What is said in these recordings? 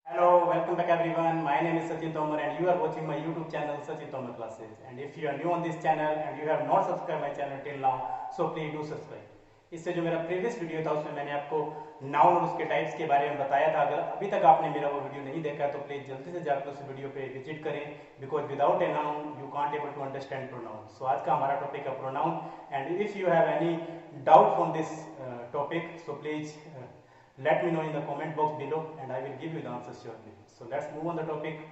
Hello, welcome back everyone. My name is Sachin Tomar and you are watching my YouTube channel Sachin Tomar Classes. And if you are new on this channel and you have not subscribed my channel till now, so please do subscribe. इससे जो मेरा previous video था उसमें मैंने आपको noun और उसके types के बारे में बताया था। अगर अभी तक आपने मेरा वो वीडियो नहीं देखा है तो प्लीज जल्दी से जाकर उस वीडियो पे विजिट करें, because without a noun you can't able to understand pronoun. So आज का हमारा टॉपिक है pronoun and if you have any doubt from this topic so please let me know in the comment box below and I will give you the answers shortly. So let's move on the topic.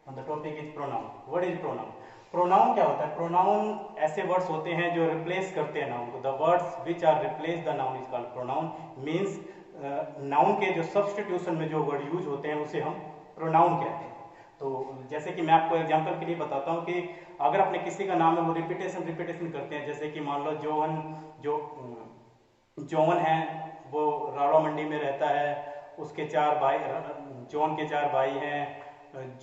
On the topic is pronoun. What is pronoun? Pronoun क्या होता है? Pronoun ऐसे words होते हैं जो replace करते हैं noun को. The words which are replace the noun is called pronoun. Means noun के जो substitution में जो word use होते हैं उसे हम pronoun कहते हैं। तो जैसे कि मैं आपको एग्जांपल के लिए बताता हूँ कि अगर अपने किसी का नाम है वो रिपीटेशन करते हैं, जैसे कि मान लो जॉन है, वो राड़ा मंडी में रहता है, उसके 4 भाई, जॉन के 4 भाई हैं,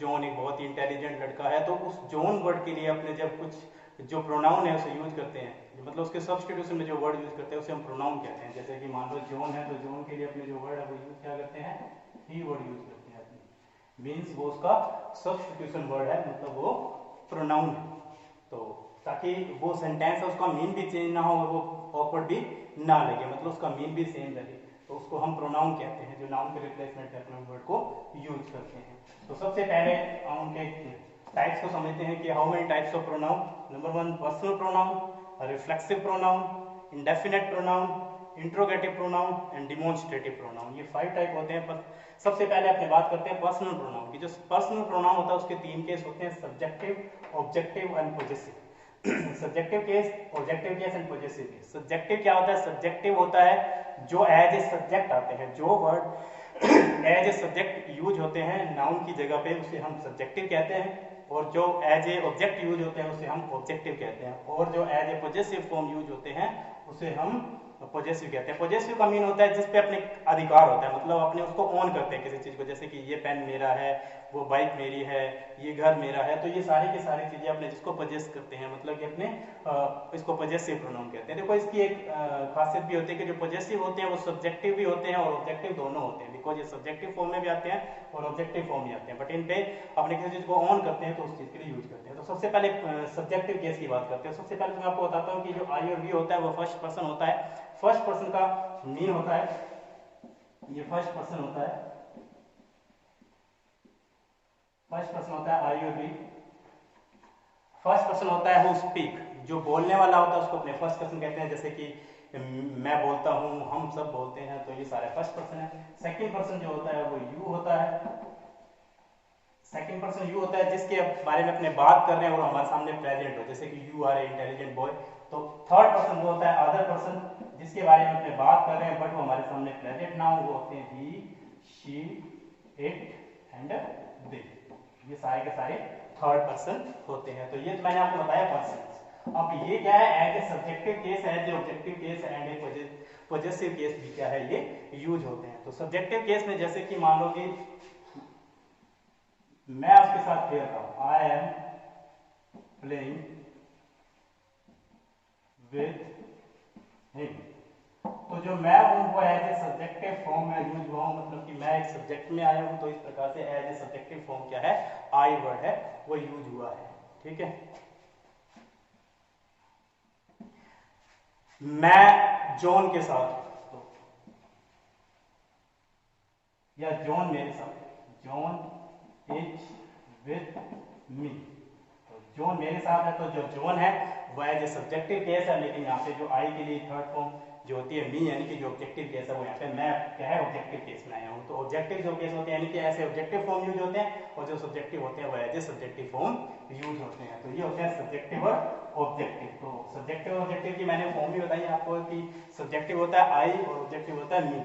जॉन एक बहुत ही इंटेलिजेंट लड़का है। तो उस जॉन वर्ड के लिए अपने जब कुछ जो प्रोनाउन है उसे यूज करते हैं, मतलब उसके सब्स्टिट्यूशन में जो वर्ड यूज करते हैं उसे हम प्रोनाउन कहते हैं। जैसे कि मान लो जॉन है तो जॉन के लिए अपने जो वर्ड है वो यूज क्या करते हैं, ही वर्ड यूज करते हैं अपने, मीन्स वो उसका सब्स्टिट्यूशन वर्ड है, मतलब वो प्रोनाउन है। तो ताकि वो सेंटेंस है उसका मीन भी चेंज ना हो और वो ऑकवर्ड भी ना लगे, मतलब उसका मीन भी सेम लगे, तो उसको हम प्रोनाउन कहते हैं, जो नाउन के रिप्लेसमेंट में अपने वर्ड को यूज करते हैं। तो सबसे पहले हम उनके टाइप्स को समझते हैं कि how many types of pronoun. Number 1 personal pronoun, reflexive pronoun, indefinite pronoun, interrogative pronoun and demonstrative pronoun. ये 5 टाइप होते हैं। पर सबसे पहले अपने बात करते हैं पर्सनल प्रोनाउन की। जो पर्सनल प्रोनाउन होता है उसके 3 केस होते हैं, subjective, objective and possessive. Subjective case, objective case and possessive case. Subjective क्या होता है? सब्जेक्टिव होता है जो एज ए सब्जेक्ट आते हैं, जो word as a subject use होते हैं नाउन की जगह पे उसे हम सब्जेक्टिव कहते हैं, और जो एज ए ऑब्जेक्ट यूज होते हैं उसे हम ऑब्जेक्टिव कहते हैं, और जो as a possessive form use होते हैं उसे हम पॉजेसिव कहते हैं। पॉजेसिव का मीन होता है जिस पे अपने अधिकार होता है, मतलब अपने उसको ओन करते हैं किसी चीज को, जैसे कि ये पेन मेरा है, वो बाइक मेरी है, ये घर मेरा है। तो ये सारी की सारी चीजें अपने जिसको पजेस करते हैं, मतलब कि अपने इसको पजेसिव प्रोनाउन कहते हैं। देखो इसकी एक खासियत भी होती है कि जो पजेसिव होते हैं वो सब्जेक्टिव भी होते हैं और ऑब्जेक्टिव दोनों होते हैं, बिकॉज ये सब्जेक्टिव फॉर्म में भी आते हैं और ऑब्जेक्टिव फॉर्म में आते हैं, बट इन पे अपने किसी चीज को ऑन करते हैं तो उस चीज के लिए यूज करते हैं। तो सबसे पहले सब्जेक्टिव केस की बात करते हैं। सबसे पहले मैं आपको बताता हूँ कि जो आई और वी होता है वो फर्स्ट पर्सन होता है। फर्स्ट पर्सन का मीन होता है, ये फर्स्ट पर्सन होता है, फर्स्ट पर्सन होता है आई और वी। फर्स्ट पर्सन होता है हु स्पीक, जो बोलने वाला होता है उसको अपने फर्स्ट पर्सन कहते हैं, जैसे कि मैं बोलता हूं, हम सब बोलते हैं, तो ये सारे फर्स्ट पर्सन है। सेकंड पर्सन जो होता है वो यू होता है। सेकंड पर्सन यू होता है जिसके बारे में अपने बात कर रहे हैं और हमारे सामने प्रेजेंट हो, जैसे कि you are a intelligent boy. तो थर्ड पर्सन वो होता है अदर पर्सन, जिसके बारे में अपने बात कर रहे हैं बट वो हमारे सामने प्रेजेंट ना हो, वो होते हैं ही, शी, इट एंड दे। ये सारे के सारे थर्ड पर्सन होते हैं। तो ये तो मैंने आपको बताया पर्सन। अब ये क्या है, as a subjective case, as a objective case and a possessive case भी क्या है, ये यूज होते हैं। तो सब्जेक्टिव केस में जैसे कि मान लो कि मैं उसके साथ खेल रहा हूं, I am playing with him, तो जो मैं हूं वो एज ए सब्जेक्टिव फॉर्म में यूज हुआ हूं, मतलब कि मैं एक सब्जेक्ट में आया हूं, तो इस प्रकार से एज ए सब्जेक्टिव फॉर्म क्या है, आई वर्ड है वो यूज हुआ है। ठीक है, मैं जॉन के साथ, तो या जॉन मेरे साथ, जॉन इज विथ मी, तो जॉन मेरे साथ है, तो जो जॉन है वो एज ए सब्जेक्टिव केस है, लेकिन यहाँ पे जो आई के लिए थर्ड फॉर्म जो होती है मी, यानी कि जो ऑब्जेक्टिव केस है वो यहाँ पे मैं क्या है, ऑब्जेक्टिव केस में आया हूँ। तो ऑब्जेक्टिव जो केस होते हैं यानी कि ऐसे ऑब्जेक्टिव फॉर्म यूज होते हैं, और जो सब्जेक्टिव होते हैं वो as a subjective form use होते हैं। तो ये होते हैं सब्जेक्टिव और ऑब्जेक्टिव। तो सब्जेक्टिव और ऑब्जेक्टिव की मैंने फॉर्म भी बताई आपको कि सब्जेक्टिव होता है आई और ऑब्जेक्टिव होता है मी।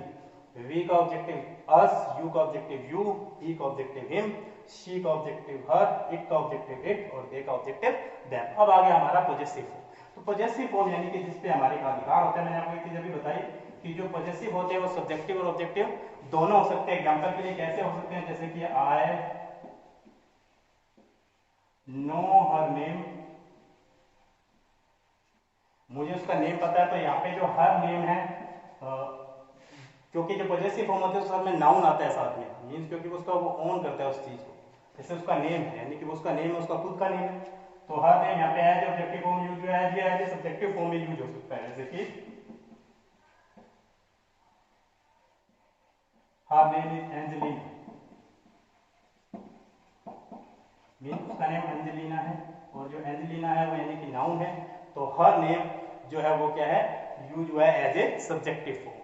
वी का ऑब्जेक्टिव अस, यू का ऑब्जेक्टिव यू, ही का ऑब्जेक्टिव हिम, शी का ऑब्जेक्टिव हर, इट का ऑब्जेक्टिव इट और दे का ऑब्जेक्टिव देम। अब आ गया हमारा पॉजेसिव फॉर्म। तो पॉजेसिव फॉर्म यानी कि जिसपे हमारे का अधिकार होता है। मैंने आपको एक चीज अभी बताई कि जो पॉजेसिव होते हैं वो सब्जेक्टिव और ऑब्जेक्टिव दोनों हो सकते हैं। एग्जांपल के लिए कैसे हो सकते हैं, जैसे कि आई नो हर नेम, मुझे उसका नेम पता है, तो यहाँ पे जो हर नेम है क्योंकि जो पॉजेसिव फॉर्म होते हैं उसमें नाउन आता है साथ में, मीन्स क्योंकि उसका वो ओन करता है उस चीज को, जैसे उसका नेम है, यानी कि वो उसका नेम है, उसका खुद का नेम है, तो हर नेम यहाँ पे एज ऑब्जेक्टिव फॉर्म यूज हुआ है, एज सब्जेक्टिव फॉर्म में यूज हो सकता है, जैसे कि her name is Angelina, mean उसका नेम एंजेलिना है, और जो एंजेलिना है वो यानी कि नाउन है, तो हर नेम जो है वो क्या है, यूज हुआ है एज ए सब्जेक्टिव फॉर्म।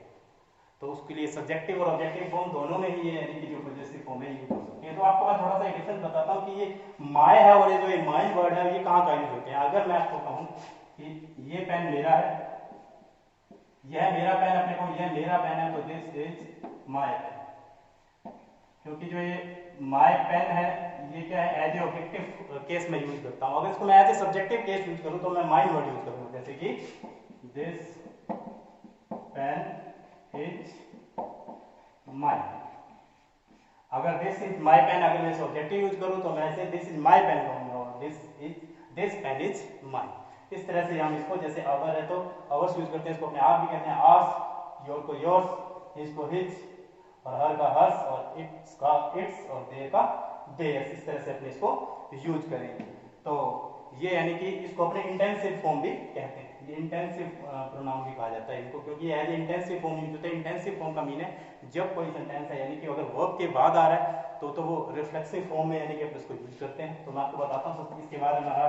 तो उसके लिए सब्जेक्टिव और ऑब्जेक्टिव फॉर्म दोनों में ही ये यानी कि जो पॉजेसिव फॉर्म है यूज हो सकती है। तो आपको मैं थोड़ा सा डिफरेंस बताता हूँ कि ये माय है और ये जो माइन वर्ड है ये कहाँ कहाँ यूज होते हैं। अगर मैं आपको कहूँ कि ये पेन मेरा है, यह मेरा पेन, अपने को यह मेरा पेन है, तो दिस इज माय पेन, क्योंकि जो ये माय पेन है ये क्या है, एज ए ऑब्जेक्टिव केस में यूज करता हूँ। अगर इसको मैं as a subjective case use करूँ तो मैं माइन वर्ड यूज करूँगा, जैसे कि दिस पेन इज माय। अगर दिस इज माय पेन, अगर मैं ऑब्जेक्टिव यूज करूं तो मैं इसे दिस इज माय पेन कहूंगा, और दिस पेन इज माय। इस तरह से हम इसको, जैसे आवर है तो आवर्स यूज करते हैं, इसको अपने आप भी कहते हैं आवर्स, योर को योर्स, हिज को हिज, और हर का हर्स, और इट्स का इट्स, और देयर का देयर्स। इस तरह से अपने इसको यूज करेंगे। तो ये यानी कि इसको अपने इंटेंसिव फॉर्म भी कहते हैं, ये इंटेंसिव प्रोनाउन भी कहा जाता है इनको, क्योंकि एज इंटेंसिव फॉर्म यूज होता है। इंटेंसिव फॉर्म का मीन है जब कोई सेंटेंस है यानी कि अगर वर्ब के बाद आ रहा है तो वो रिफ्लेक्सिव फॉर्म में यानी कि अपन इसको यूज करते हैं। तो मैं आपको बताता हूँ इसके बाद हमारा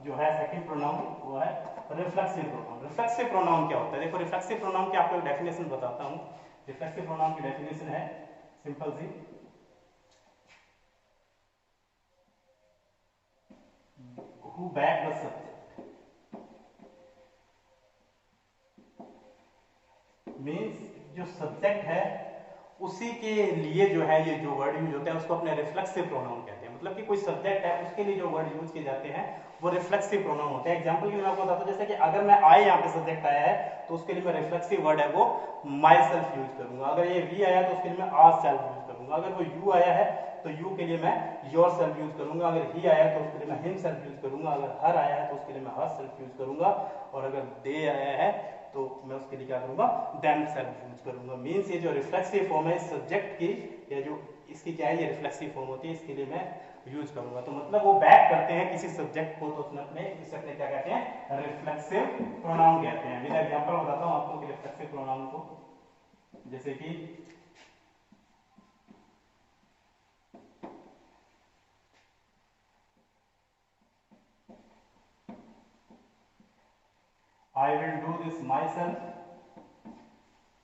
जो है सेकंड प्रोनाउन वो है रिफ्लेक्सिव प्रोनाउन। रिफ्लेक्सिव प्रोनाउन क्या होता है, देखो रिफ्लेक्सिव प्रोनाउन की आपको एक डेफिनेशन बताता हूँ। रिफ्लेक्सिव प्रोनाउन की डेफिनेशन है सिंपल सी, who back the subject, means जो सब्जेक्ट है उसी के लिए जो है ये जो वर्ड यूज होते हैं उसको अपने रिफ्लेक्सिव प्रोनाउन कहते हैं। मतलब कि कोई सब्जेक्ट है उसके लिए जो वर्ड यूज किए जाते हैं वो रिफ्लेक्सिव प्रोनाउन होते हैं। एग्जांपल के लिए मैं आपको बताता हूं, जैसे कि अगर मैं आई यहाँ पे सब्जेक्ट आया है तो उसके लिए मैं रिफ्लेक्सिव वर्ड है वो माई सेल्फ यूज करूंगा। अगर ये वी आया तो उसके लिए मैं आर सेल्फ यूज करूंगा। अगर वो यू आया है तो यू के लिए मैं योर सेल्फ यूज करूंगा। अगर ही आया तो उसके लिए मैं हिम सेल्फ यूज करूंगा। अगर हर आया है तो उसके लिए मैं हर सेल्फ यूज करूंगा। और अगर दे आया है तो मैं उसके लिए क्या करूंगा, देम सेल्फ यूज करूंगा। मींस ये जो रिफ्लेक्सिव फॉर्म है सब्जेक्ट की, या जो इसकी क्या है ये रिफ्लेक्सिव फॉर्म होती है, इसके लिए मैं यूज करूंगा। तो मतलब वो बैक करते हैं किसी सब्जेक्ट को, तो उसने अपने इसे अपने क्या कहते हैं, रिफ्लेक्सिव प्रोनाउन कहते हैं। विद एग्जांपल बताता हूं आपको रिफ्लेक्सिव प्रोनाउन को, जैसे कि I will do this my self,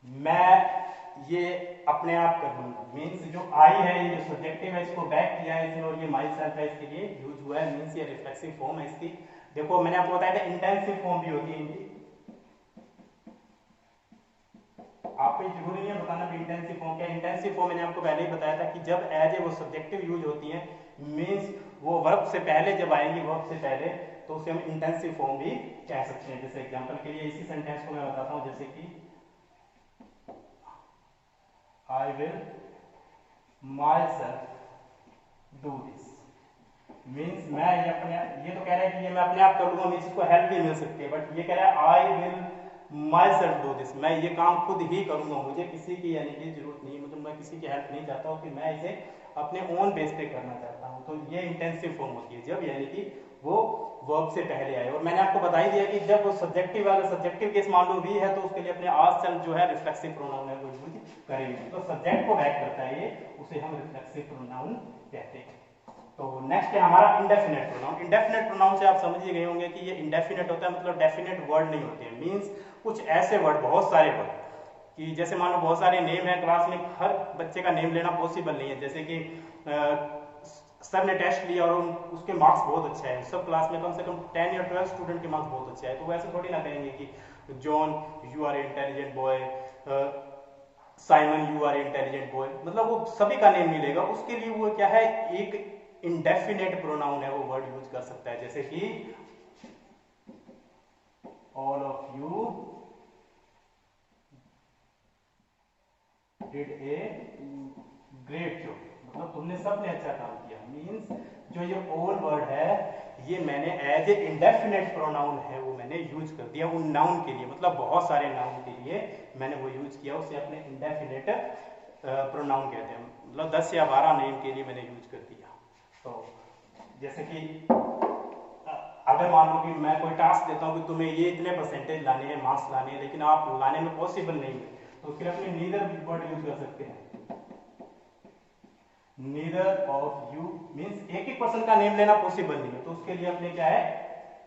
मैं ये अपने आप कर लूंगा। मीन्स जो आई है ये जो सब्जेक्टिव है इसको बैक किया है इसने, और ये माई सेल्फ है इसके लिए यूज हुआ है। मीन्स ये रिफ्लेक्सिव फॉर्म है इसकी। देखो मैंने आपको बताया था इंटेंसिव फॉर्म भी होती है इनकी, आपको जरूरी नहीं है बताना भी इंटेंसिव फॉर्म क्या है। इंटेंसिव फॉर्म मैंने आपको पहले ही बताया था कि जब एज ए वो सब्जेक्टिव यूज होती है, मीन्स वो वर्ब से पहले जब आएंगी, वर्ब से पहले, तो उसे हम इंटेंसिव फॉर्म भी कह सकते हैं। जैसे एग्जांपल के लिए इसी सेंटेंस को मैं बताता हूं, जैसे कि I will myself do this. Means मैं ये अपने, ये तो कह रहा है कि ये मैं अपने आप कर लूंगा, मीन्स इसको हेल्प भी मिल सकती है, बट ये कह रहा है आई will myself do this, मैं ये काम खुद ही करूंगा, मुझे किसी की यानी कि जरूरत नहीं, मतलब मैं किसी की हेल्प नहीं चाहता हूँ, कि मैं इसे अपने ओन बेस पे करना चाहता हूँ। तो ये इंटेंसिव फॉर्म होती है जब यानी कि वो वर्ब से पहले आए। और मैंने आपको बता ही दिया कि जब वो सब्जेक्टिव वाला सब्जेक्टिव केस मान लो भी है तो उसके लिए अपने आज सेल्फ जो है रिफ्लेक्सिव प्रोनाउन है वो यूज करेंगे। तो सब्जेक्ट को बैक करता है ये, उसे हम रिफ्लेक्सिव प्रोनाउन कहते हैं। तो नेक्स्ट है हमारा इंडेफिनेट प्रोनाउन। इंडेफिनेट प्रोनाउन से आप समझ ही गए होंगे कि ये इंडेफिनेट होता है, मतलब डेफिनेट वर्ड नहीं होते हैं। मींस कुछ ऐसे वर्ड, बहुत सारे वर्ड, कि जैसे मान लो बहुत सारे नेम है क्लास में, हर बच्चे का नेम लेना पॉसिबल नहीं है। जैसे कि सर ने टेस्ट लिया और उसके मार्क्स बहुत अच्छे हैं, सब क्लास में कम से कम 10 या 12 स्टूडेंट के मार्क्स बहुत अच्छे हैं, तो वैसे थोड़ी ना कहेंगे कि John you are intelligent boy, Simon you are intelligent boy, मतलब वो सभी का नेम मिलेगा। उसके लिए वो क्या है, एक इंडेफिनेट प्रोनाउन है वो वर्ड यूज कर सकता है, जैसे कि all of you did a great job, मतलब तुमने सबने अच्छा काम किया। मीन्स जो ये ऑल वर्ड है ये मैंने एज ए इंडेफिनेट प्रोनाउन है वो मैंने यूज कर दिया उन नाउन के लिए, मतलब बहुत सारे नाउन के लिए मैंने वो यूज किया, उसे अपने इंडेफिनेट प्रोनाउन कहते हैं, मतलब 10 या 12 नेम के लिए मैंने यूज कर दिया। तो जैसे कि अगर मान लो कि मैं कोई टास्क देता हूँ कि तुम्हें ये इतने परसेंटेज लाने हैं, मार्क्स लाने हैं, लेकिन आप लाने में पॉसिबल नहीं है, तो उसके लिए अपने नीदर वर्ड यूज कर सकते हैं। नीदर ऑफ यू मीन्स एक एक पर्सन का नेम लेना पॉसिबल नहीं है, तो उसके लिए अपने क्या है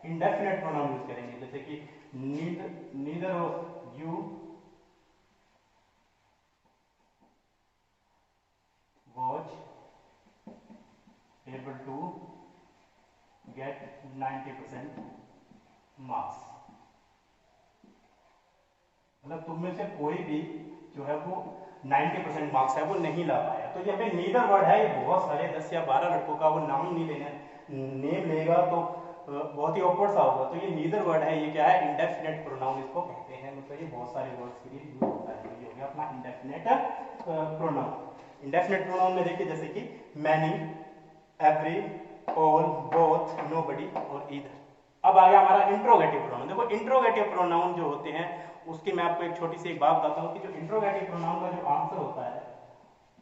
इंडेफिनेट प्रोनाउन यूज करेंगे, जैसे कि neither of you was able to get 90% marks, मतलब तुम में से कोई भी जो है वो 90% मार्क्स है वो नहीं ला पाया। तो यहाँ पे नीदर वर्ड है, ये बहुत सारे 10 या 12 लड़कों का वो नाम नहीं लेना, नेम लेगा तो बहुत ही ऑकवर्ड सा होगा। तो ये नीदर वर्ड है, ये क्या है इंडेफिनेट प्रोनाउन इसको कहते हैं, मतलब ये बहुत सारे वर्ड्स के लिए यूज होता है। तो ये हो गया अपना इंडेफिनेट प्रोनाउन। इंडेफिनेट प्रोनाउन में देखिए जैसे कि many, every, all, both, nobody और ईदर। अब आ गया हमारा इंट्रोगेटिव प्रोनाउन। देखो इंट्रोगेटिव प्रोनाउन जो होते हैं उसकी मैं आपको एक छोटी सी एक बात बताता हूँ कि जो इंट्रोगेटिव प्रोनाउन का जो आंसर होता है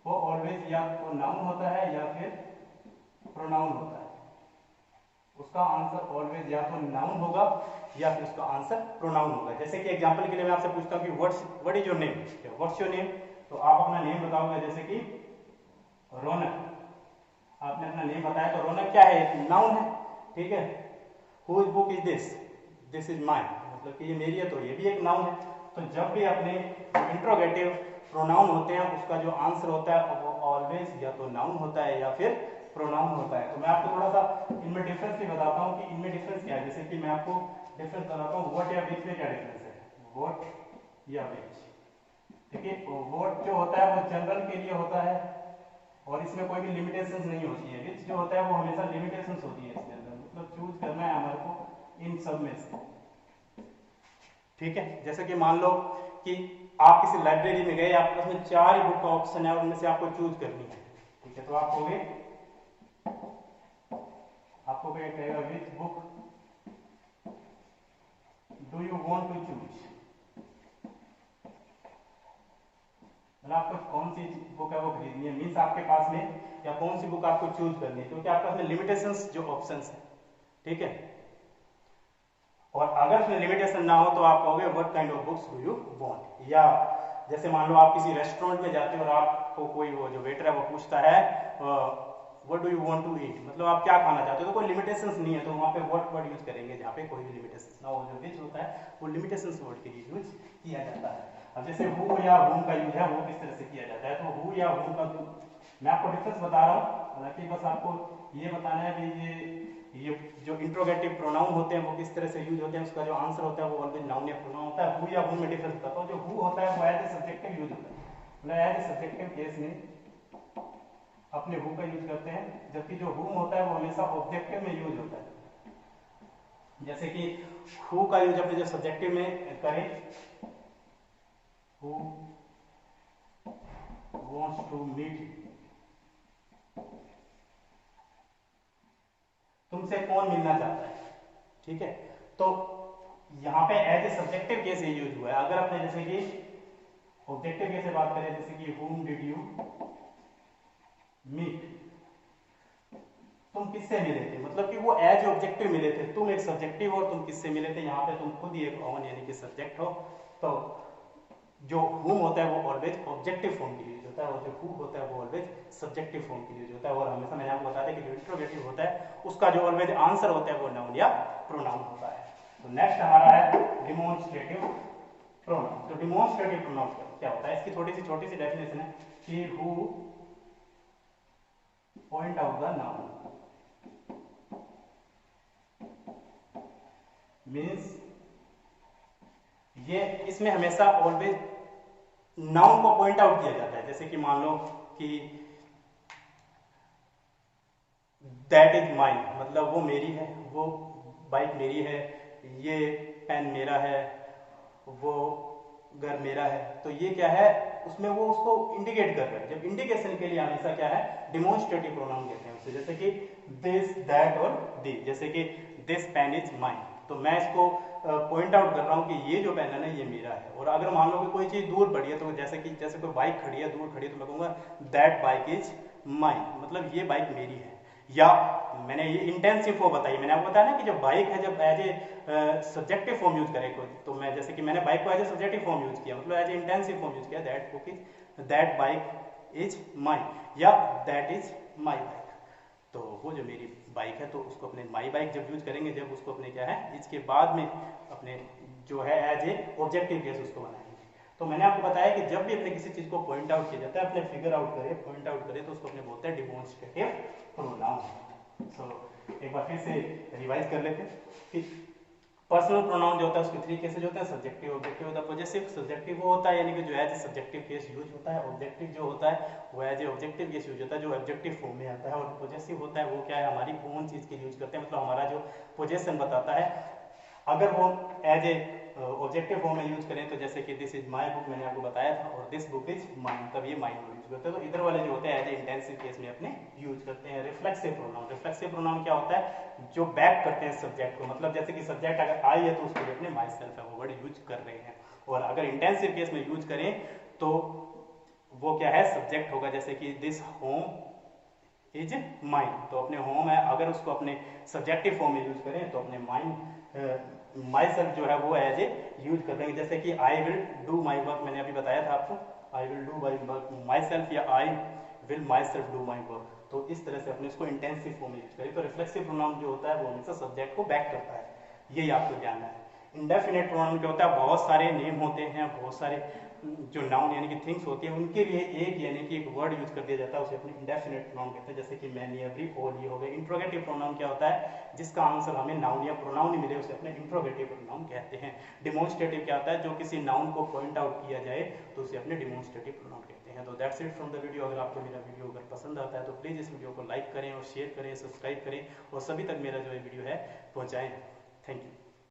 वो ऑलवेज या तो नाउन होता है या फिर प्रोनाउन होता है। उसका आंसर ऑलवेज या तो नाउन होगा या फिर उसका आंसर प्रोनाउन होगा। जैसे कि एग्जांपल के लिए मैं आपसे पूछता हूँ कि what is your name, what's your name, तो आप अपना नेम बताओगे, जैसे कि रौनक। आपने अपना नेम बताया तो रौनक क्या है, नाउन है, ठीक है। Whose book is this, this is mine, मतलब कि ये मेरी है तो ये भी एक नाउन है। तो जब भी अपने इंट्रोगेटिव प्रोनाउन होते हैं उसका जो आंसर होता है वो ऑलवेज या तो नाउन होता है या फिर प्रोनाउन होता है। तो मैं आपको थोड़ा सा इनमें डिफरेंस भी बताता हूँ कि इनमें डिफरेंस क्या है। जैसे कि मैं आपको डिफरेंस बताता हूँ, व्हाट या विच में क्या डिफरेंस है, व्हाट या विच। देखिए व्हाट जो होता है वो जनरल के लिए होता है और इसमें कोई भी लिमिटेशंस नहीं होती है। विच जो होता है वो हमेशा लिमिटेशंस होती है इसके अंदर, मतलब चूज करना है हमारे को इन सब में से, ठीक है। जैसे कि मान लो कि आप किसी लाइब्रेरी में गए, आपके पास में 4 ही बुक का ऑप्शन है और उनमें से आपको चूज करनी है, ठीक है। तो आपको क्या कहेगा, which book do you want to choose, मतलब आपको कौन सी बुक है वो खरीदनी है, मीन्स आपके पास में या कौन सी बुक आपको चूज करनी है, क्योंकि आपके पास में लिमिटेशंस जो ऑप्शंस है, ठीक है। और अगर उसमें लिमिटेशन ना हो तो आप कहोगे what kind of books do you want. या जैसे मान लो आप किसी रेस्टोरेंट में जाते हो और आपको कोई वो जो वेटर है वो पूछता है what do you want to eat, मतलब आप क्या खाना चाहते हो, तो कोई लिमिटेशंस नहीं है, तो वहाँ पे व्हाट वर्ड यूज करेंगे जहाँ पे कोई भी लिमिटेशंस ना हो। जो विच होता है वो लिमिटेशंस वर्ड के लिए यूज किया जाता है। अब जैसे हु या हुम का यूज है वो किस तरह से किया जाता है, तो हु या हुम का तो मैं आपको डिफरेंस बता रहा हूँ, हालांकि बस आपको ये बताना है कि ये जो इंट्रोगेटिव प्रोनाउन होते हैं वो किस तरह से यूज होते हैं, उसका जो आंसर होता है वो ऑलवेज नाउन या प्रोनाउन होता है। हु या हुम में डिफरेंस बताता हूँ। जो हु होता है वो एज ए सब्जेक्टिव यूज होता है, मतलब एज ए सब्जेक्टिव केस में अपने हु का यूज करते हैं, जबकि जो हुम होता है वो हमेशा ऑब्जेक्टिव में यूज होता है। जैसे कि हु का यूज अपने जो सब्जेक्टिव में करें, हु वांट्स टू मीट, तुमसे कौन मिलना चाहता है, ठीक है। तो यहाँ पे as a subjective case use हुआ है। अगर अपने जैसे कि ऑब्जेक्टिव केस से बात करें, जैसे कि whom did you meet, तुम किससे मिले थे, मतलब कि वो एज ऑब्जेक्टिव मिले थे, तुम एक सब्जेक्टिव हो और तुम किससे मिले थे, यहाँ पे तुम खुद ही एक ऑन यानी कि सब्जेक्ट हो। तो जो whom होता है वो ऑलवेज ऑब्जेक्टिव फॉर्म के लिए यूज होता है और जो who होता है वो ऑलवेज सब्जेक्टिव फॉर्म के लिए यूज होता है। और हमेशा मैंने आपको बताया कि जो इंट्रोगेटिव होता है उसका जो ऑलवेज आंसर होता है वो नाउन या प्रोनाउन होता है। तो नेक्स्ट हमारा है डिमॉन्स्ट्रेटिव प्रोनाउन। तो डिमॉन्स्ट्रेटिव प्रोनाउन क्या होता है, इसकी छोटी सी डेफिनेशन है कि who point out the noun, means ये इसमें हमेशा ऑलवेज नाउन को पॉइंट आउट किया जाता है। जैसे कि मान लो कि दैट इज माइन, मतलब वो मेरी है, वो बाइक मेरी है, ये पेन मेरा है, वो घर मेरा है, तो ये क्या है, उसमें वो उसको इंडिकेट कर रहा है। जब इंडिकेशन के लिए हमेशा क्या है, डिमोन्स्ट्रेटिव प्रोनाउन कहते हैं उसे, जैसे कि दिस, दैट और दी। जैसे कि दिस पेन इज माइन, तो मैं इसको पॉइंट आउट कर रहा हूँ कि ये जो पेन है ना ये मेरा है। और अगर मान लो कि कोई चीज दूर पड़ी है, तो जैसे कोई बाइक खड़ी है, दूर खड़ी है, तो मैं कहूँगा दैट बाइक इज माइन, मतलब ये बाइक मेरी है। या मैंने ये इंटेंसिव फॉर्म बताई, मैंने आपको बताया ना कि जब बाइक है, जब as a subjective form use करें कोई, तो मैं जैसे कि मैंने बाइक को as a subjective form use किया, मतलब as a intensive form use किया, दैट बाइक इज माई, या दैट इज माई बाइक। तो वो जो मेरी बाइक है, तो उसको अपने माई बाइक जब यूज करेंगे, जब उसको अपने क्या है, इसके बाद में अपने जो है एज ए ऑब्जेक्टिव केस उसको बनाएंगे। तो मैंने आपको बताया कि जब भी अपने किसी चीज को पॉइंट आउट किया जाता है, अपने फिगर आउट करे, पॉइंट आउट करे, तो उसको अपने बोलते हैं डिमोन्स्ट्रेटिव प्रोनाउन। सो एक बार फिर से रिवाइज कर लेते हैं कि पर्सनल प्रोनाउन जो होता है उसके 3 केसेस होते हैं, सब्जेक्टिव, ऑब्जेक्टिव होता है, पॉजेसिव। सब्जेक्टिव वो होता है यानी कि जो as a subjective case use होता है, ऑब्जेक्टिव जो होता है वो as a objective case use होता है, जो ऑब्जेक्टिव फॉर्म में आता है। और पॉजेसिव होता है वो क्या है, हमारी ओन चीज के यूज करते हैं, मतलब हमारा जो पोजेशन बताता है, अगर वो एज ए ऑब्जेक्टिव फॉर्म में यूज करें, तो जैसे कि दिस इज माई बुक, मैंने आपको बताया था, और दिस बुक इज माइन, तब ये माइन यूज करते हैं। तो इधर वाले जो होते हैं एज ए इंटेंसिव केस में अपने यूज करते हैं। रिफ्लेक्सिव प्रोनाउन, रिफ्लेक्सिव प्रोनाउन क्या होता है, जो बैक करते हैं सब्जेक्ट को, मतलब जैसे कि सब्जेक्ट अगर आई है, तो उसके लिए अपने माई सेल्फ है वो वर्ड यूज कर रहे हैं। और अगर इंटेंसिव केस में यूज करें, तो वो क्या है, सब्जेक्ट होगा, जैसे कि दिस होम इज माइन, तो अपने होम है, अगर उसको अपने सब्जेक्टिव फॉर्म में यूज करें, तो अपने माइन माई सेल्फ जो है वो एज ए यूज कर देंगे। जैसे कि I will do my work, मैंने अभी बताया था आपको, I will do myself, या I will myself do my work. तो इस तरह से अपने इसको इंटेंसिव फॉर्म में यूज करें। तो रिफ्लेक्सिव प्रोनाउन जो होता है वो हमेशा सब्जेक्ट को बैक करता है, यही आपको जानना है। इंडेफिनेट प्रोनाउन क्या होता है, बहुत सारे नेम होते हैं, बहुत सारे जो नाउन यानी कि थिंग्स होती है, उनके लिए एक यानी कि एक वर्ड यूज कर दिया जाता है, उसे अपने इंडेफिनेट प्रोनाउन कहते हैं। जैसे कि मैनी, एवरी, ऑल, ये हो गए। इंट्रोगेटिव प्रोनाउन क्या होता है, जिसका आंसर हमें नाउन या प्रोनाउन ही मिले, उसे अपने इंट्रोगेटिव प्रोनाउन कहते हैं। डिमोन्स्ट्रेटिव क्या होता है, जो किसी नाउन को पॉइंट आउट किया जाए, तो उसे अपने डिमोन्स्ट्रेटिव प्रोनाउन कहते हैं। तो that's it from the video. अगर आपको मेरा वीडियो अगर पसंद आता है, तो प्लीज इस वीडियो को लाइक करें और शेयर करें, सब्सक्राइब करें, और सभी तक मेरा जो है वीडियो है पहुंचाएं। Thank you.